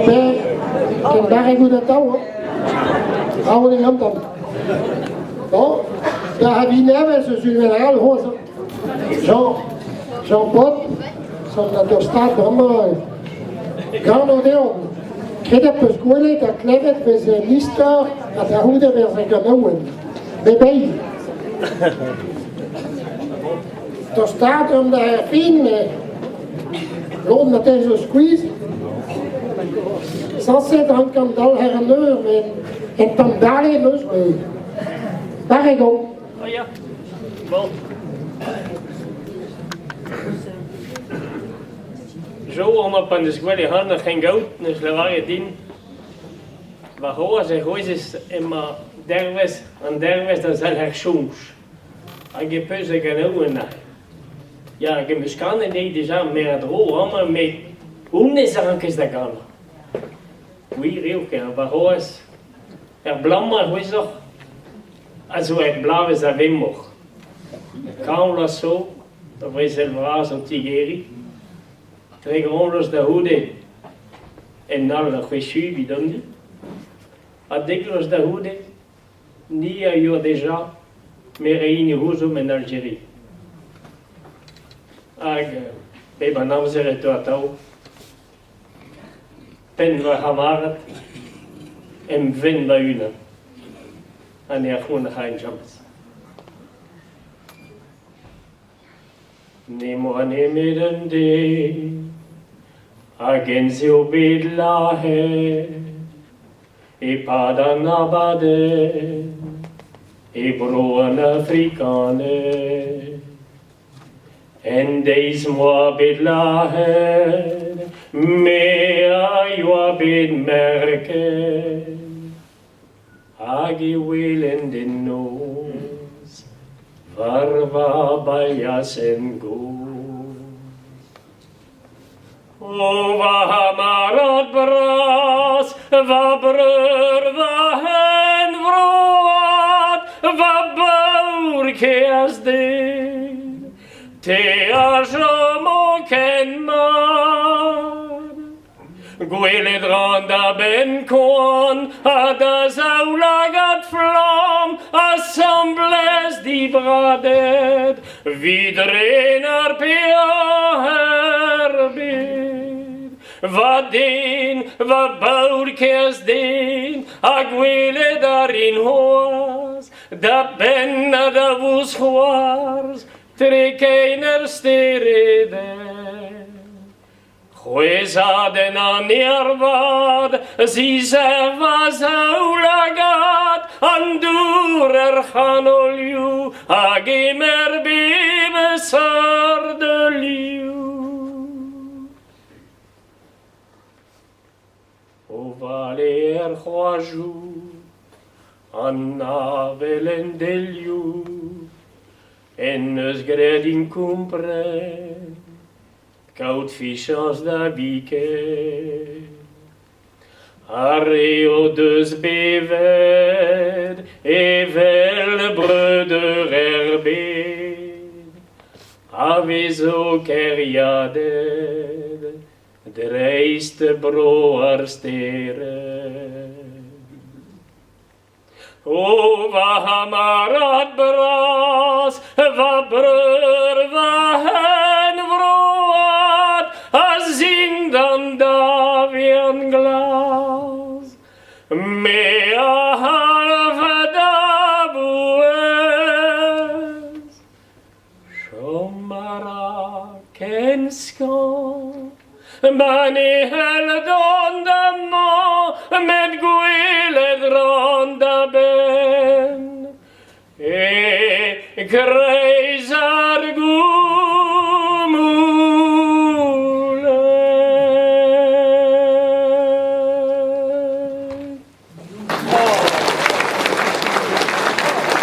ben, ken barre goed dat touw, hou de hand dan. Bon, daar heb je nemen, ze zullen wel heel hoor. Jean Pot, dat door staat allemaal garnodeon. Krijg je school dat klevet met zijn lister, dat de hoede weer zijn genomen. Bébé. Er staat om de fin, l'autre matin je squeeze. Censé dan kan dal herneur, mais en dan daar in dus mee. Daar ik op. Oh ja, bon. Zo om op aan de school die handen geen goud, dus we waren dien. Waar hoor ze gooien is immer derwes en derwes dan zijn er soms. En je punt zich genomen naar. Ja, je moet kan niet déjà meer droog, maar met onnezankjes dat kan. Oui, heel keer, waar hoor is blam maar hoe is toch? Also blauw is dat weer nog. Quand la so, dat was het verhaal op Tigeri. Très grands de hoede en nou de gesu wie dan die. Adeklos de hoede, ni a eu déjà meer in Houzom en Algérie. Ag, beba nam ze reto atau. Pen we hamaret en ven we una. En ja gewoon geen jams. Nemo anemeden de. Agenzio bedlahe, e padan abade, e broan afrikane. En deis moi bedlahe, me aio bed merke, agi willen den nos, varva bayas en go. O va marad bras, va brur, va hen vroad, va baur keas din, te a jamo ken man. Gwyled randa ben kon, a da zaulagat flam, assembles di bradet, vidren ar pea herbid. Va din, va baurkers din, a gwyle darin hoas, da benna da vos hoars, trekeiner sterede. Chwezaden an nervad, si serva zaulagat, an dur chanoliu, ag emer bebe sardeliu. O valer choaju, an navelen deliu, en eus gredin kumpren, kaut fichas da bike. Arreo deus beved, e vel brøder erbed, avezo keriaded, dreiste broar stere. O va marad bras, va brør, va hen vroad, a zindan davian glas, me a halva davues. Shomara kenskan, mani heldonda ma, med gwyled ronda ben, e